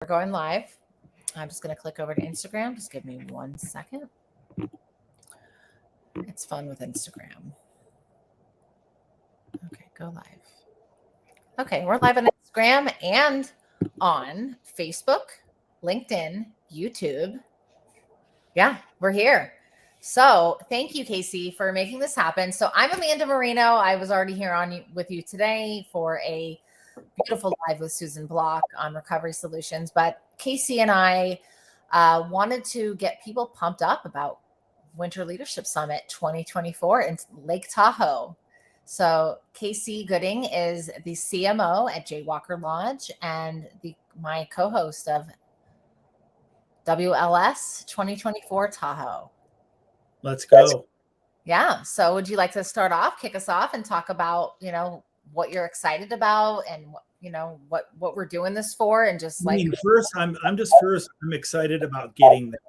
We're going live. I'm just going to click over to Instagram. Just give me 1 second. It's fun with Instagram. Okay, go live. Okay, we're live on Instagram and on Facebook, LinkedIn, YouTube. Yeah, we're here. So thank you, Casey, for making this happen. So I'm Amanda Marino. I was already here with you today for a beautiful live with Susan Block on recovery solutions. But Casey and I wanted to get people pumped up about Winter Leadership Summit 2024 in Lake Tahoe. So Casey Gooding is the CMO at Jaywalker Lodge and my co-host of WLS 2024 Tahoe. Let's go. Yeah. So would you like to start off, kick us off and talk about, what you're excited about and what we're doing this for, and just like first, I'm excited about getting there.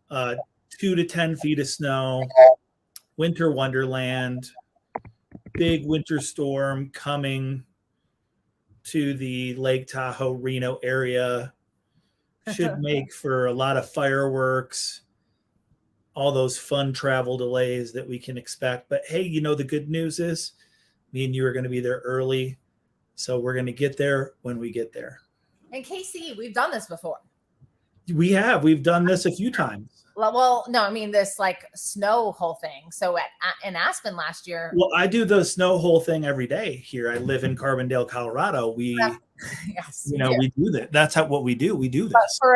2 to 10 feet of snow, winter wonderland, big winter storm coming to the Lake Tahoe, Reno area. Should make for a lot of fireworks, all those fun travel delays that we can expect. But hey, the good news is me and you are going to be there early. So we're going to get there when we get there. And Casey, we've done this before. We've done this a few times. Well, no, I mean this like snow whole thing. So in Aspen last year. Well, I do the snow hole thing every day here. I live in Carbondale, Colorado. We do that. That's what we do. We do this. But for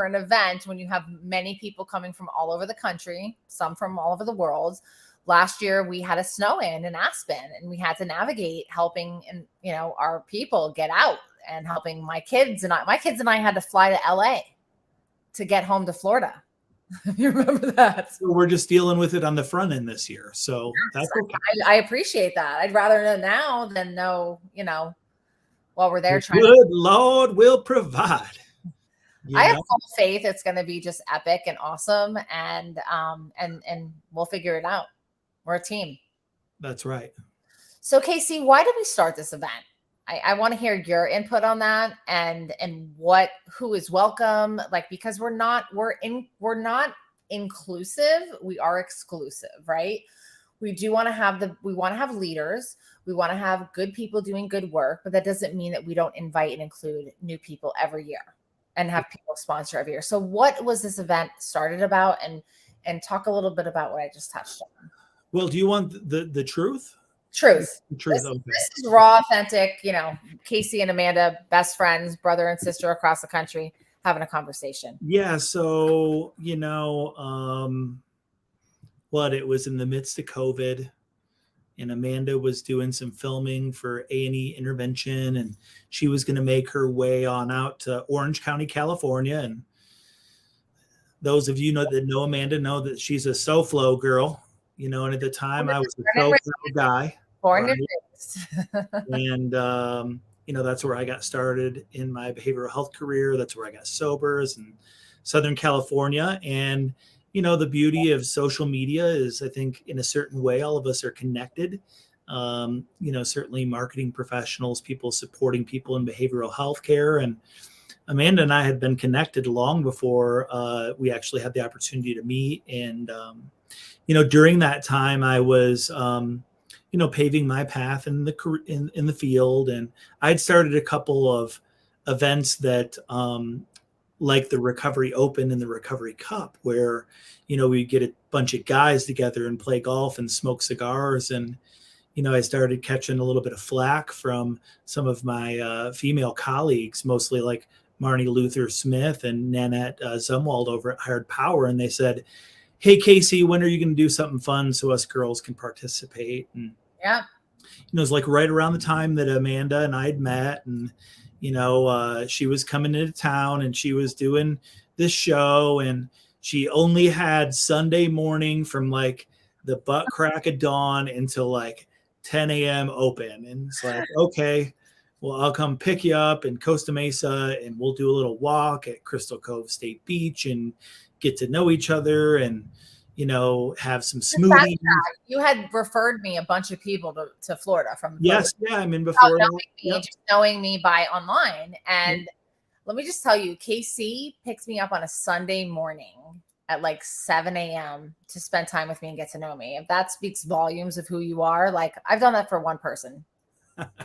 an event when you have many people coming from all over the country, some from all over the world. Last year we had a snow in Aspen, and we had to navigate helping our people get out and helping my kids and I had to fly to LA to get home to Florida. You remember that? So we're just dealing with it on the front end this year. So that's okay. I appreciate that. I'd rather know now than know, while we're there trying. Good Lord will provide. I have full faith it's going to be just epic and awesome, and we'll figure it out. We're a team. That's right. So Casey, why did we start this event? I want to hear your input on that and who is welcome, because we're not inclusive, we are exclusive, right? We want to have leaders, we want to have good people doing good work, but that doesn't mean that we don't invite and include new people every year and have people sponsor every year. So what was this event started about, and talk a little bit about what I just touched on. Well, do you want the truth? Truth. This is raw, authentic, Casey and Amanda, best friends, brother and sister across the country, having a conversation. Yeah. So, it was in the midst of COVID, and Amanda was doing some filming for A&E Intervention, and she was going to make her way on out to Orange County, California. And those of you that know Amanda know that she's a SoFlo girl, and at the time I was a SoFlo guy. Born and raised. And, that's where I got started in my behavioral health career. That's where I got sober, is in Southern California. And, the beauty of social media is, I think, in a certain way, all of us are connected. Certainly marketing professionals, people supporting people in behavioral health care. And Amanda and I had been connected long before we actually had the opportunity to meet. And, during that time, I was paving my path in the field. And I'd started a couple of events that, like the Recovery Open and the Recovery Cup, where, we'd get a bunch of guys together and play golf and smoke cigars. And, I started catching a little bit of flack from some of my female colleagues, mostly like Marnie Luther Smith and Nanette Zumwald over at Hired Power. And they said, "Hey, Casey, when are you going to do something fun so us girls can participate?" And yeah, it was like right around the time that Amanda and I had met, and she was coming into town and she was doing this show, and she only had Sunday morning from like the butt crack of dawn until like 10 a.m. open. And it's like, okay, well, I'll come pick you up in Costa Mesa and we'll do a little walk at Crystal Cove State Beach and get to know each other. And, have some The fact smoothies. that you had referred me a bunch of people to Florida from the Yes. Yeah. I mean, without before that. knowing me, Yep. just knowing me by online. And let me just tell you, KC picks me up on a Sunday morning at like 7 a.m. to spend time with me and get to know me. If that speaks volumes of who you are, like I've done that for one person.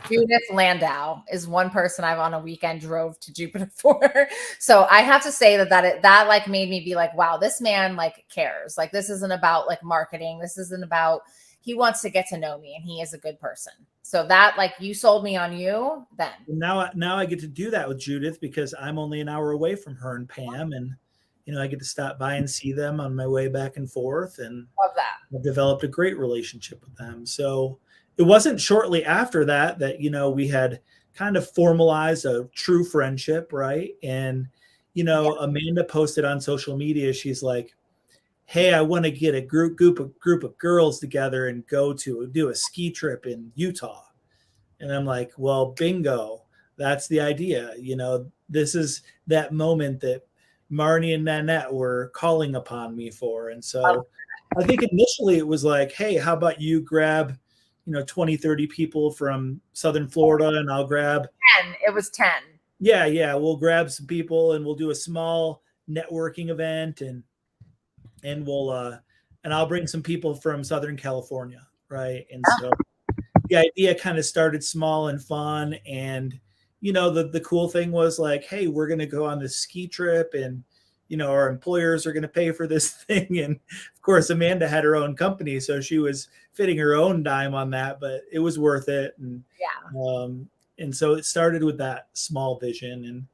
Judith Landau is one person I've on a weekend drove to Jupiter for. So I have to say that like made me be like, wow, this man like cares. Like this isn't about like marketing. This isn't about, he wants to get to know me and he is a good person. So that like you sold me on you then. Now I get to do that with Judith because I'm only an hour away from her and Pam, and I get to stop by and see them on my way back and forth, and Love that. I've developed a great relationship with them. So it wasn't shortly after that we had kind of formalized a true friendship, right? And Amanda posted on social media, she's like, hey, I want to get a group of girls together and go to do a ski trip in Utah. And I'm like, well, bingo. That's the idea. This is that moment that Marnie and Nanette were calling upon me for. And so I think initially it was like, hey, how about you grab, 20, 30 people from Southern Florida and I'll grab 10. It was 10. Yeah. We'll grab some people and we'll do a small networking event and I'll bring some people from Southern California. Right. And so the idea kind of started small and fun. And, the cool thing was like, hey, we're going to go on this ski trip and, our employers are going to pay for this thing. And of course, Amanda had her own company, so she was fitting her own dime on that, but it was worth it. And so it started with that small vision. And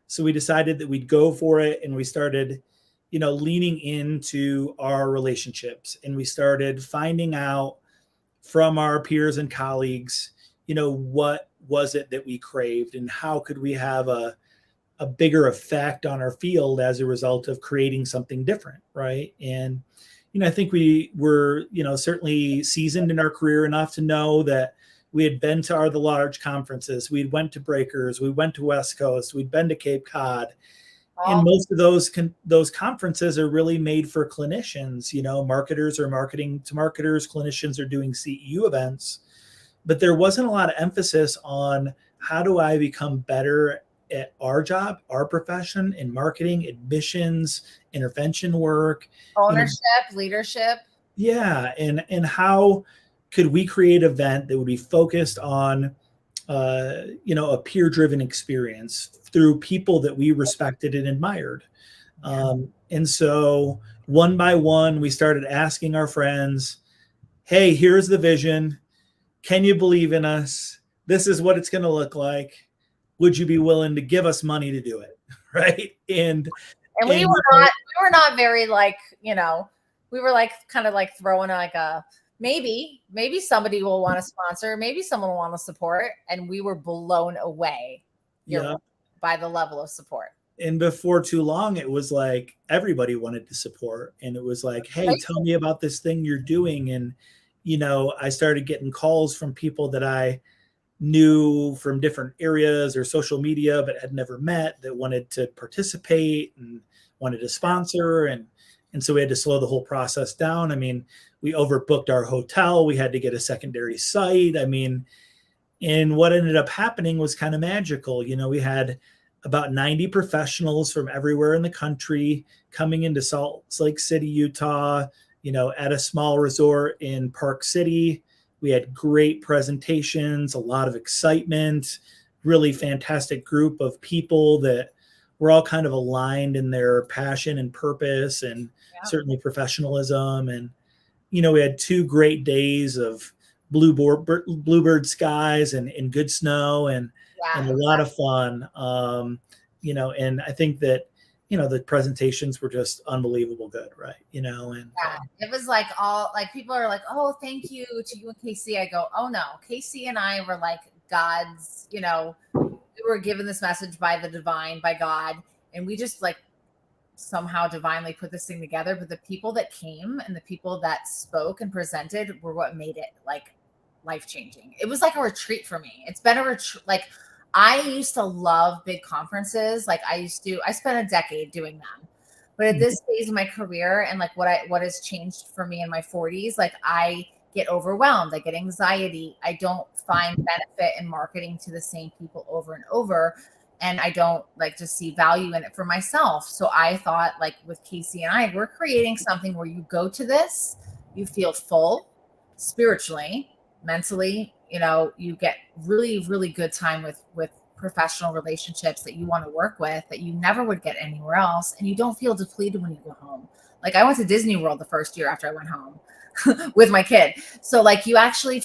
so we decided that we'd go for it. And we started, leaning into our relationships, and we started finding out from our peers and colleagues, what was it that we craved and how could we have a bigger effect on our field as a result of creating something different, right? And, I think we were, certainly seasoned in our career enough to know that we had been to the large conferences. We went to Breakers, we went to West Coast, we'd been to Cape Cod. And most of those conferences are really made for clinicians. Marketers are marketing to marketers, clinicians are doing CEU events, but there wasn't a lot of emphasis on how do I become better at our job, our profession in marketing, admissions, intervention work, Ownership, leadership. Yeah, and how could we create an event that would be focused on a peer-driven experience through people that we respected and admired. And so one by one, we started asking our friends, hey, here's the vision. Can you believe in us? This is what it's going to look like. Would you be willing to give us money to do it? Right. And we were not very like, we were like kind of like throwing like a, maybe somebody will want to sponsor, maybe someone will want to support. And we were blown away by the level of support. And before too long, it was like everybody wanted to support. And it was like, hey, tell me about this thing you're doing. And, I started getting calls from people that I knew from different areas or social media, but had never met, that wanted to participate and wanted to sponsor. And so we had to slow the whole process down. I mean, we overbooked our hotel. We had to get a secondary site. I mean, and what ended up happening was kind of magical. We had about 90 professionals from everywhere in the country coming into Salt Lake City, Utah, at a small resort in Park City. We had great presentations, a lot of excitement, really fantastic group of people that were all kind of aligned in their passion and purpose and certainly professionalism. And, we had 2 great days of bluebird skies and good snow and a lot of fun. And I think that, the presentations were just unbelievable good. Right. And it was like all like people are like, oh, thank you to you and Casey. I go, oh no, Casey and I were like God's, we were given this message by the divine, by God. And we just like somehow divinely put this thing together. But the people that came and the people that spoke and presented were what made it like life-changing. It was like a retreat for me. It's been a retreat. Like I used to love big conferences. Like I spent a decade doing them. But at this phase of my career and like what has changed for me in my 40s, like I get overwhelmed, I get anxiety, I don't find benefit in marketing to the same people over and over. And I don't like to see value in it for myself. So I thought, like with Casey and I, we're creating something where you go to this, you feel full spiritually, mentally, you get really, really good time with professional relationships that you want to work with that you never would get anywhere else. And you don't feel depleted when you go home. Like I went to Disney World the first year after I went home with my kid. So like you actually,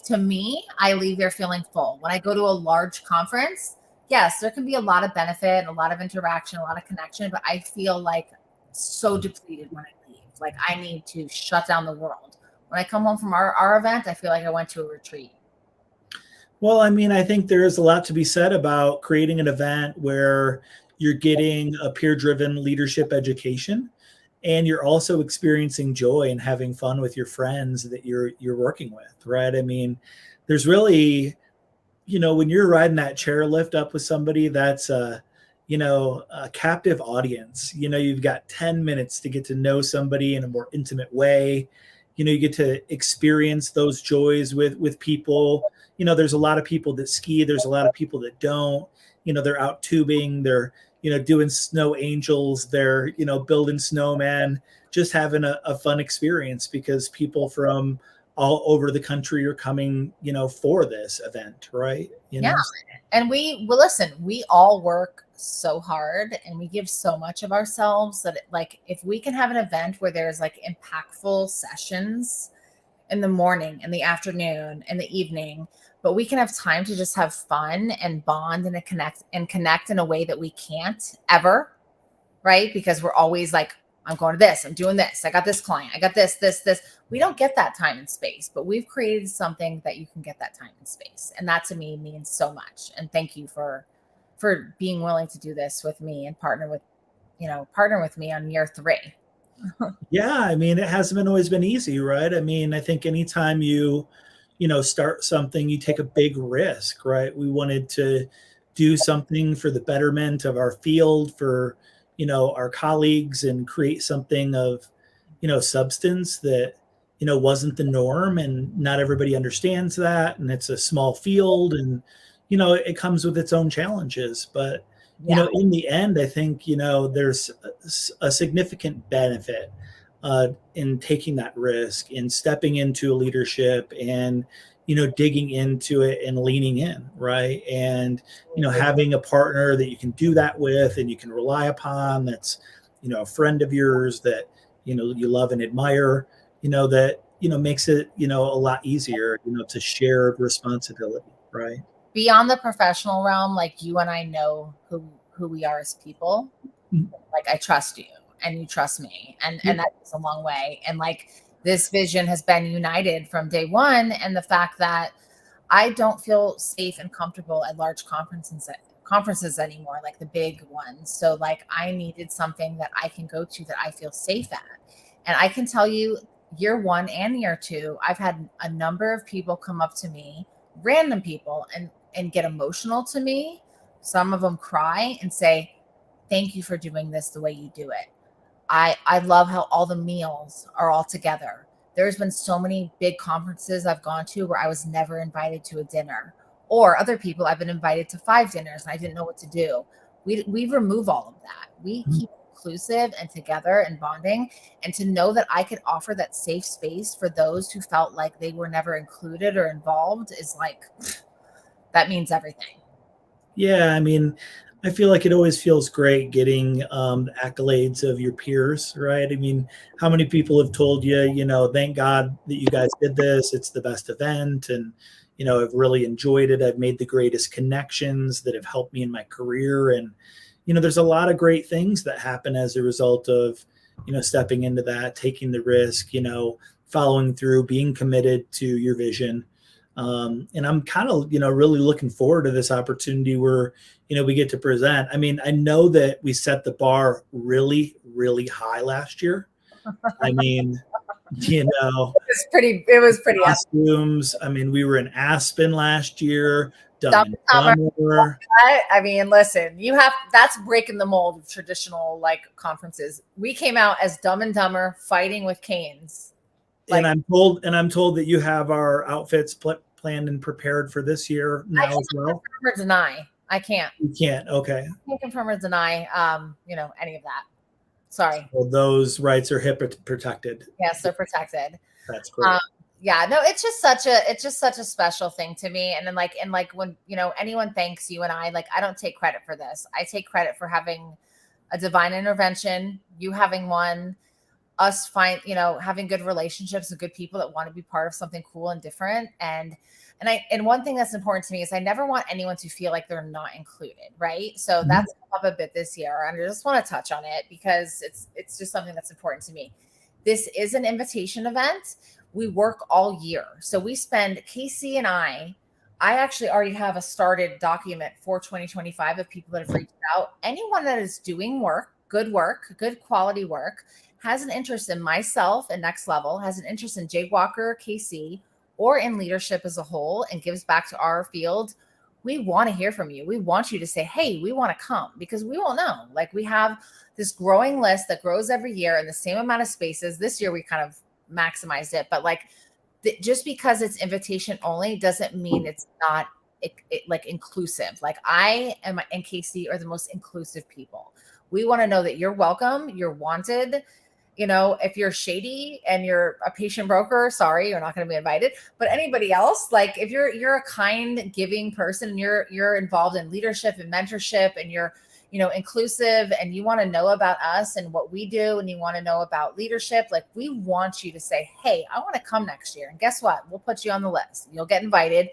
to me, I leave there feeling full. When I go to a large conference, yes, there can be a lot of benefit, a lot of interaction, a lot of connection, but I feel like so depleted when I leave. Like I need to shut down the world. When I come home from our event, I feel like I went to a retreat. Well, I mean, I think there is a lot to be said about creating an event where you're getting a peer-driven leadership education, and you're also experiencing joy and having fun with your friends that you're working with, right? I mean, there's really, when you're riding that chairlift up with somebody, that's a captive audience. You've got 10 minutes to get to know somebody in a more intimate way. You get to experience those joys with people. There's a lot of people that ski. There's a lot of people that don't. They're out tubing. They're, doing snow angels. They're, building snowmen, just having a fun experience because people from all over the country are coming, for this event, right? Yeah. And listen, we all work so hard and we give so much of ourselves that like if we can have an event where there's like impactful sessions in the morning, in the afternoon, in the evening, but we can have time to just have fun and bond and connect in a way that we can't ever, right? Because we're always like, I'm going to this, I'm doing this, I got this client, I got this. We don't get that time and space, but we've created something that you can get that time and space. And that to me means so much. And thank you for being willing to do this with me and partner with me on year 3. Yeah, I mean, it hasn't always been easy, right? I mean, I think anytime you start something, you take a big risk, right? We wanted to do something for the betterment of our field, for, our colleagues, and create something of, substance that, wasn't the norm, and not everybody understands that. And it's a small field, and, it comes with its own challenges. But, in the end, I think, there's a significant benefit in taking that risk, in stepping into leadership, and digging into it and leaning in, right? And having a partner that you can do that with and you can rely upon, that's a friend of yours that you love and admire, that makes it a lot easier, to shared responsibility, right? Beyond the professional realm, like you and I know who we are as people. Like I trust you and you trust me, and that goes a long way. And like this vision has been united from day one, and the fact that I don't feel safe and comfortable at large conferences anymore, like the big ones. So like I needed something that I can go to that I feel safe at. And I can tell you, year 1 and year 2, I've had a number of people come up to me, random people, and get emotional to me. Some of them cry and say, thank you for doing this the way you do it. I love how all the meals are all together. There's been so many big conferences I've gone to where I was never invited to a dinner, or other people I've been invited to 5 dinners and I didn't know what to do. We remove all of that. We keep it inclusive and together and bonding, and to know that I could offer that safe space for those who felt like they were never included or involved is like, that means everything. Yeah, I mean, I feel like it always feels great getting the accolades of your peers, right? I mean, how many people have told you, thank God that you guys did this. It's the best event. And, I've really enjoyed it. I've made the greatest connections that have helped me in my career. And, there's a lot of great things that happen as a result of, stepping into that, taking the risk, following through, being committed to your vision. And I'm kind of, really looking forward to this opportunity where, we get to present. I mean, I know that we set the bar really, really high last year. I mean, it was pretty costumes. I mean, we were in Aspen last year Dumb and Dumber. I mean, listen, that's breaking the mold of traditional like conferences. We came out as Dumb and Dumber fighting with canes. Like, and I'm told that you have our outfits planned and prepared for this year now as well. Confirm or deny. I can't. You can't. Okay. I can't confirm or deny. Any of that. Sorry. Well, those rights are HIPAA protected. Yes, they're protected. That's great. Yeah, no, it's just such a special thing to me. And then when, anyone thanks you and I don't take credit for this. I take credit for having a divine intervention, you having one, us having good relationships with good people that want to be part of something cool and different. And one thing that's important to me is I never want anyone to feel like they're not included. Right. So that's up a bit this year. And I just want to touch on it because it's just something that's important to me. This is an invitation event. We work all year. So we spend, Casey and I actually already have a started document for 2025 of people that have reached out. Anyone that is doing good quality work, has an interest in myself and Next Level, has an interest in Jaywalker, Casey, or in leadership as a whole, and gives back to our field, we want to hear from you. We want you to say, hey, we want to come, because we won't know. Like, we have this growing list that grows every year in the same amount of spaces. This year we kind of maximized it, but just because it's invitation only doesn't mean it's not inclusive. Like, I and Casey are the most inclusive people. We want to know that you're welcome, you're wanted. If you're shady and you're a patient broker, sorry, you're not going to be invited. But anybody else, like, if you're a kind, giving person and you're involved in leadership and mentorship and you're inclusive and you want to know about us and what we do and you want to know about leadership, like, we want you to say, hey, I want to come next year. And guess what? We'll put you on the list. You'll get invited.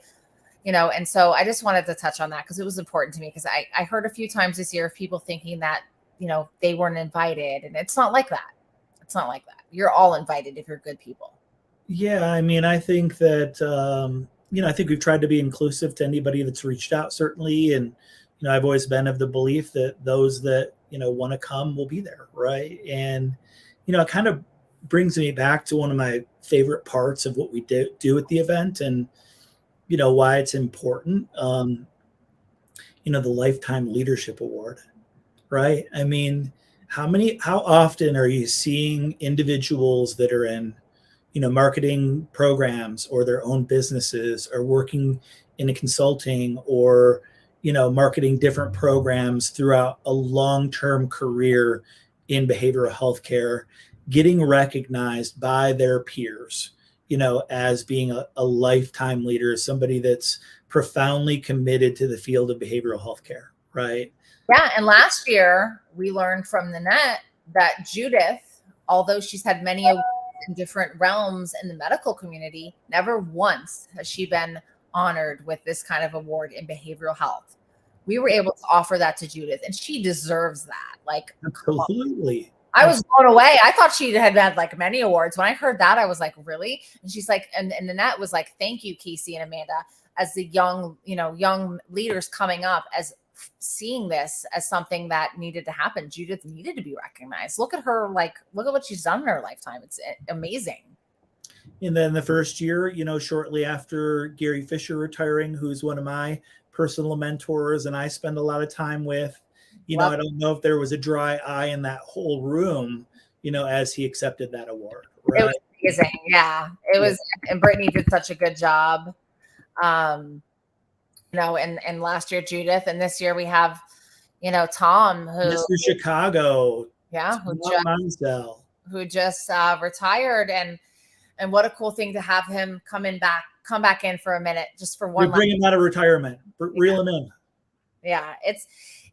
And so I just wanted to touch on that because it was important to me, because I heard a few times this year of people thinking that, they weren't invited, and it's not like that. It's not like that. You're all invited if you're good people. Yeah. I mean, I think that, I think we've tried to be inclusive to anybody that's reached out, certainly. And, I've always been of the belief that those that, want to come will be there. Right. And, it kind of brings me back to one of my favorite parts of what we do at the event, and, why it's important. The Lifetime Leadership Award. Right. I mean, how often are you seeing individuals that are in, marketing programs or their own businesses, or working in a consulting or, marketing different programs throughout a long-term career in behavioral healthcare, getting recognized by their peers, as being a lifetime leader, somebody that's profoundly committed to the field of behavioral healthcare. Right. Yeah. And last year we learned from the net that Judith, although she's had many awards in different realms in the medical community, never once has she been honored with this kind of award in behavioral health. We were able to offer that to Judith, and she deserves that. Like, absolutely. I was blown away. I thought she had many awards. When I heard that, I was like, really? And she's like, and Nanette was like, thank you, Casey and Amanda, as the young leaders coming up, as seeing this as something that needed to happen. Judith needed to be recognized. Look at her, look at what she's done in her lifetime. It's amazing. And then the first year, shortly after Gary Fisher retiring, who's one of my personal mentors and I spend a lot of time with, I don't know if there was a dry eye in that whole room, as he accepted that award. Right? It was amazing. Yeah, it was. And Brittany did such a good job. And last year Judith, and this year we have, Tom, who Mr. Chicago. Yeah, who just retired, and what a cool thing to have him come back in for a minute, just for one. Bring him out of retirement, reel him in. Yeah, it's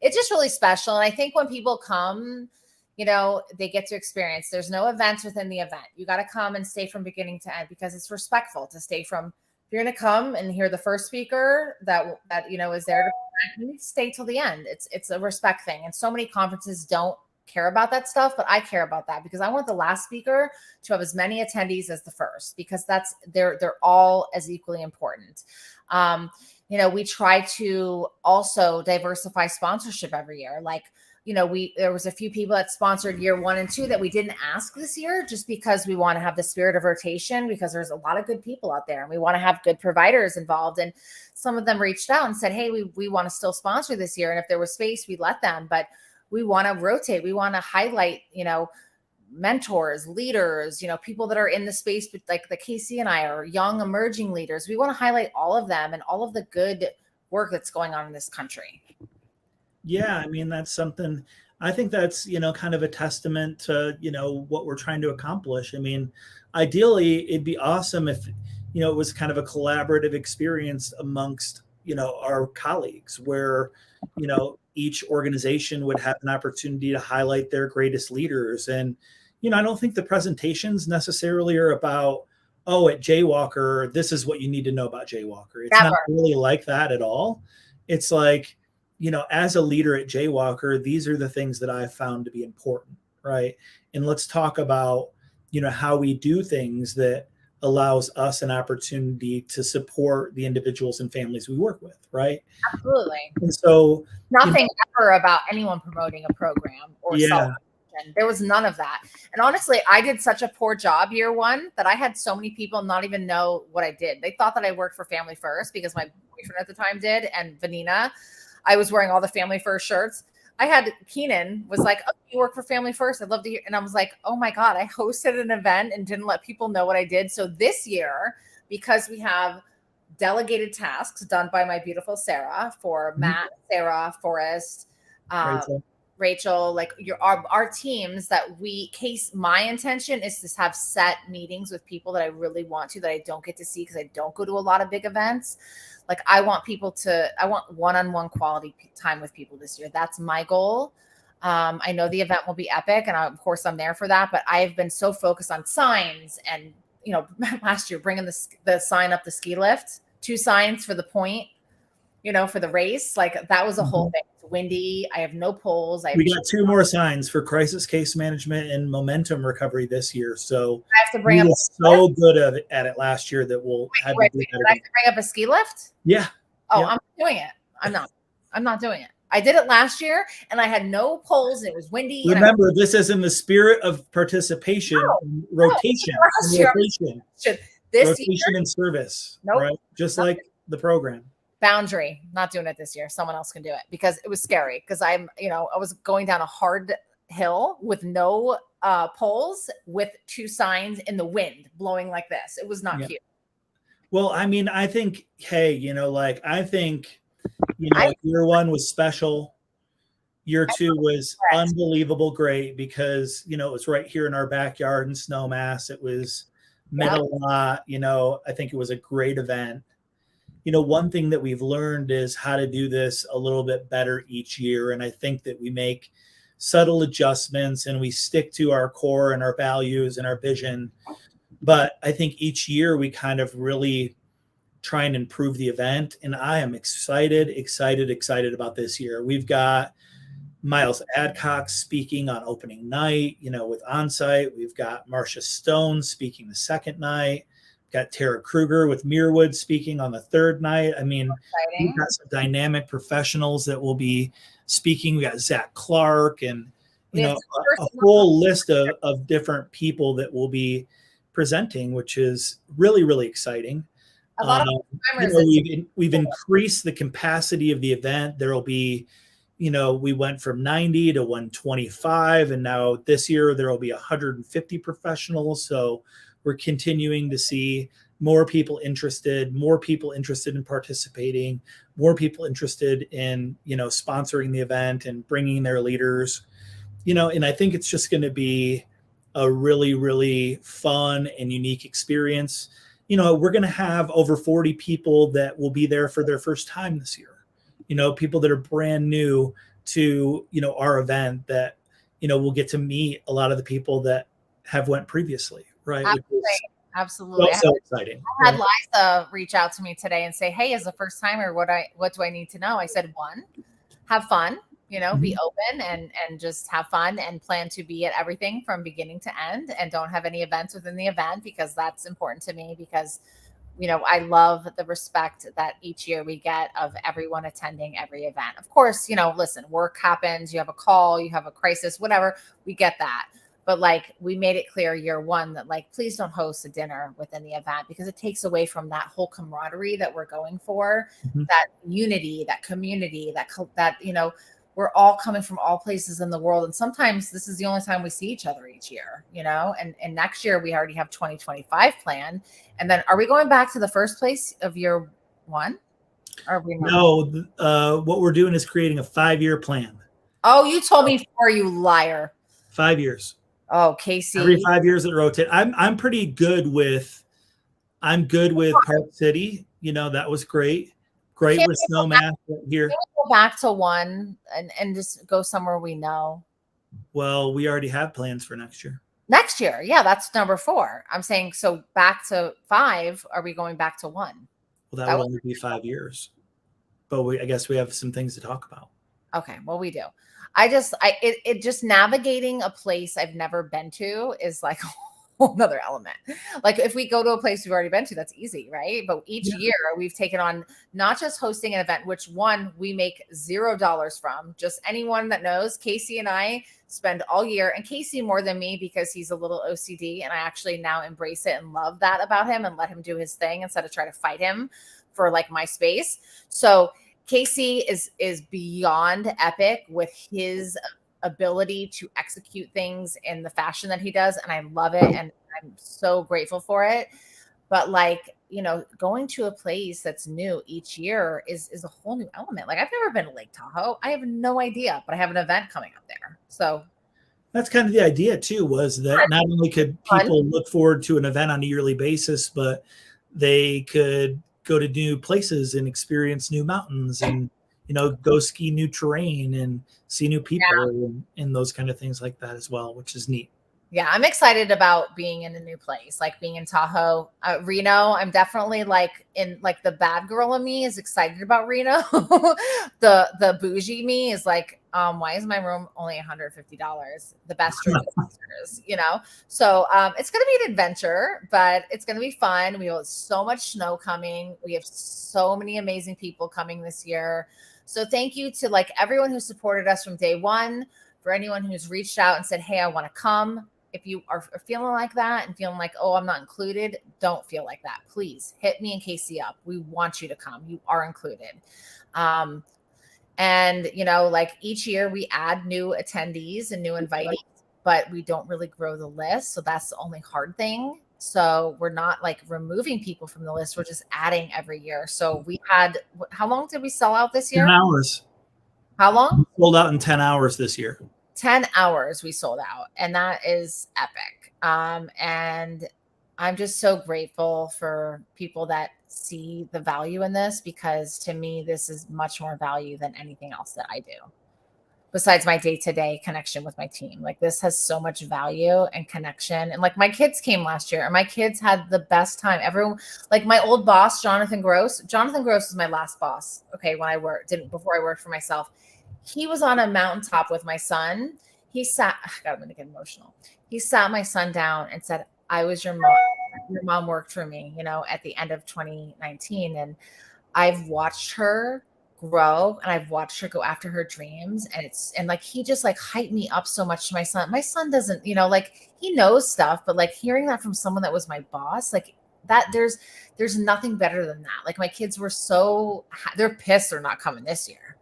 just really special, and I think when people come, they get to experience. There's no events within the event. You got to come and stay from beginning to end, because it's respectful to stay from. If you're going to come and hear the first speaker that is there, you need to stay till the end. It's a respect thing. And so many conferences don't care about that stuff, but I care about that, because I want the last speaker to have as many attendees as the first, because they're all as equally important. We try to also diversify sponsorship every year. Like, there was a few people that sponsored year 1 and 2 that we didn't ask this year, just because we want to have the spirit of rotation, because there's a lot of good people out there and we want to have good providers involved. And some of them reached out and said, hey, we want to still sponsor this year. And if there was space, we'd let them, but we want to rotate. We want to highlight, mentors, leaders, people that are in the space, like the Casey and I are young emerging leaders. We want to highlight all of them and all of the good work that's going on in this country. Yeah, I mean, that's something, I think that's, kind of a testament to, what we're trying to accomplish. I mean, ideally, it'd be awesome if, it was kind of a collaborative experience amongst, our colleagues where, each organization would have an opportunity to highlight their greatest leaders. And, I don't think the presentations necessarily are about, oh, at Jaywalker, this is what you need to know about Jaywalker. It's not really like that at all. It's like, as a leader at Jaywalker, these are the things that I've found to be important, right? And let's talk about, how we do things that allows us an opportunity to support the individuals and families we work with, right? Absolutely. And so nothing ever about anyone promoting a program or self. There was none of that. And honestly, I did such a poor job year 1 that I had so many people not even know what I did. They thought that I worked for Family First because my boyfriend at the time did. And Vanina, I was wearing all the Family First shirts. I had Keenan was like, oh, you work for Family First. I'd love to hear. And I was like, oh my God, I hosted an event and didn't let people know what I did. So this year, because we have delegated tasks done by my beautiful Sarah for Matt, Sarah, Forrest, Rachel, like our teams that my intention is to have set meetings with people that I really want to, that I don't get to see because I don't go to a lot of big events. Like I want one-on-one quality time with people this year. That's my goal. I know the event will be epic and of course I'm there for that, but I've been so focused on signs and, last year bringing the sign up the ski lift, 2 signs for the point, for the race. Like that was a whole thing. It's windy. I have no poles. We got 2 more signs for crisis case management and momentum recovery this year. So I have to bring up so good at it last year that we'll have to do that again. I have to bring up a ski lift? Yeah. Oh, yeah. I'm doing it. I'm not doing it. I did it last year and I had no poles and it was windy. Remember, this is in the spirit of participation, rotation, rotation and service, right? Just like the program. Boundary, not doing it this year. Someone else can do it because it was scary because I was going down a hard hill with no poles with 2 signs in the wind blowing like this. It was not cute. Well, I mean, I think, hey, I think, year 1 was special. Year 2 was unbelievable great because, it was right here in our backyard in Snowmass. It was meant a lot. I think it was a great event. One thing that we've learned is how to do this a little bit better each year. And I think that we make subtle adjustments and we stick to our core and our values and our vision. But I think each year we kind of really try and improve the event. And I am excited about this year. We've got Miles Adcock speaking on opening night, with Onsite. We've got Marcia Stone speaking the second night. Got Tara Kruger with Muirwood speaking on the 3rd night. I mean, we've got some dynamic professionals that will be speaking. We got Zach Clark and, a whole list of different people that will be presenting, which is really, really exciting. A lot of we've increased the capacity of the event. There will be, we went from 90 to 125, and now this year there will be 150 professionals. So we're continuing to see more people interested in participating, more people interested in, sponsoring the event and bringing their leaders, and I think it's just going to be a really, really fun and unique experience. We're going to have over 40 people that will be there for their first time this year, people that are brand new to, our event that, we'll get to meet a lot of the people that have went previously. Right. Absolutely. So exciting. I had Liza reach out to me today and say, hey, as a first timer, what do I need to know? I said, 1, have fun, be open and just have fun and plan to be at everything from beginning to end and don't have any events within the event because that's important to me because I love the respect that each year we get of everyone attending every event. Of course, listen, work happens, you have a call, you have a crisis, whatever, we get that. But like, we made it clear year one that like, please don't host a dinner within the event, because it takes away from that whole camaraderie that we're going for, that unity, that community, that, we're all coming from all places in the world. And sometimes this is the only time we see each other each year, and next year we already have 2025 planned. And then are we going back to the first place of year one? Or are we not? No, what we're doing is creating a 5-year plan. Oh, you told me before, you liar. 5 years. Oh, Casey. Every 5 years it rotates. I'm pretty good with Park City. That was great. Great with Snowmass here. Can we go back to one and just go somewhere we know? Well, we already have plans for next year. Next year. Yeah, that's number 4. I'm saying, so back to 5. Are we going back to 1? Well, that would only be 5 years. But I guess we have some things to talk about. Okay, well, we do. It just navigating a place I've never been to is like a whole nother element. Like if we go to a place we've already been to, that's easy, right? But each year we've taken on not just hosting an event, which one we make $0 from. Just anyone that knows, Casey and I spend all year, and Casey more than me because he's a little OCD, and I actually now embrace it and love that about him and let him do his thing instead of try to fight him for like my space. So Casey is beyond epic with his ability to execute things in the fashion that he does. And I love it. And I'm so grateful for it. But like, going to a place that's new each year is a whole new element. Like I've never been to Lake Tahoe. I have no idea, but I have an event coming up there. So that's kind of the idea too, was that not only could people look forward to an event on a yearly basis, but they could go to new places and experience new mountains and, go ski new terrain and see new people and those kind of things like that as well, which is neat. Yeah, I'm excited about being in a new place, like being in Tahoe. Reno, I'm definitely like the bad girl in me is excited about Reno. The bougie me is like, why is my room only $150? The best room is, So it's going to be an adventure, but it's going to be fun. We have so much snow coming. We have so many amazing people coming this year. So thank you to like everyone who supported us from day one, for anyone who's reached out and said, hey, I want to come. If you are feeling like that and feeling like, oh, I'm not included, don't feel like that. Please hit me and Casey up. We want you to come. You are included. And, like each year we add new attendees and new invitees, but we don't really grow the list. So that's the only hard thing. So we're not like removing people from the list. We're just adding every year. So we had, how long did we sell out this year? 10 hours. How long? We sold out in 10 hours this year. 10 hours we sold out, and that is epic. And I'm just so grateful for people that see the value in this, because to me, this is much more value than anything else that I do besides my day-to-day connection with my team. Like this has so much value and connection. And like my kids came last year and my kids had the best time. Everyone, like my old boss, Jonathan Gross was my last boss. Okay. When I before I worked for myself, he was on a mountaintop with my son. He sat, God, I'm going to get emotional. He sat my son down and said, I was your mom. Your mom worked for me, at the end of 2019. And I've watched her grow and I've watched her go after her dreams. And like, he just like hyped me up so much to my son. My son doesn't, like he knows stuff, but like hearing that from someone that was my boss, like that there's nothing better than that. Like my kids were they're pissed they're not coming this year.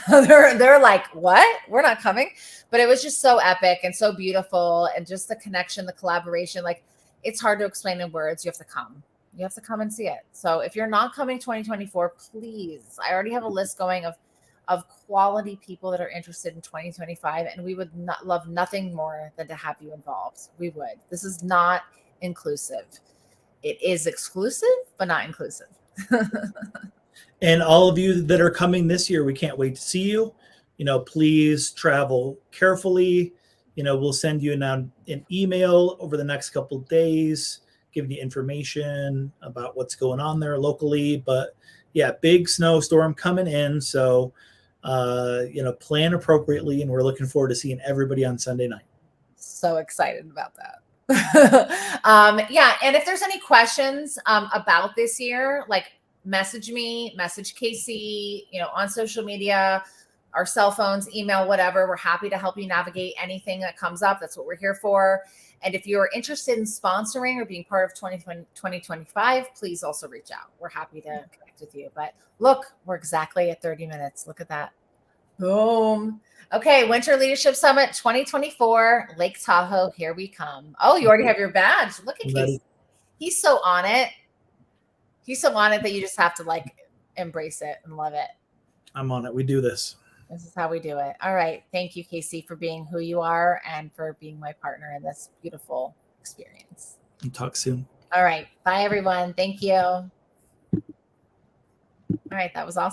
they're like, what? We're not coming. But it was just so epic and so beautiful, and just the connection, the collaboration. Like it's hard to explain in words. You have to come. You have to come and see it. So if you're not coming 2024, please. I already have a list going of quality people that are interested in 2025, and we would love nothing more than to have you involved. We would. This is not inclusive. It is exclusive, but not inclusive. And all of you that are coming this year, we can't wait to see you. Please travel carefully. We'll send you an email over the next couple of days, giving you information about what's going on there locally. But yeah, big snowstorm coming in. So, plan appropriately. And we're looking forward to seeing everybody on Sunday night. So excited about that. Yeah. And if there's any questions about this year, like message me, message Casey, on social media, our cell phones, email, whatever. We're happy to help you navigate anything that comes up. That's what we're here for. And if you're interested in sponsoring or being part of 2025, please also reach out. We're happy to connect with you. But look, we're exactly at 30 minutes. Look at that. Boom. Okay, Winter Leadership Summit 2024, Lake Tahoe, here we come. Oh, you already have your badge. Look at Casey. He's so on it. He's so on it that you just have to embrace it and love it. I'm on it. We do this. This is how we do it. All right. Thank you, Casey, for being who you are and for being my partner in this beautiful experience. We'll talk soon. All right. Bye, everyone. Thank you. All right. That was awesome.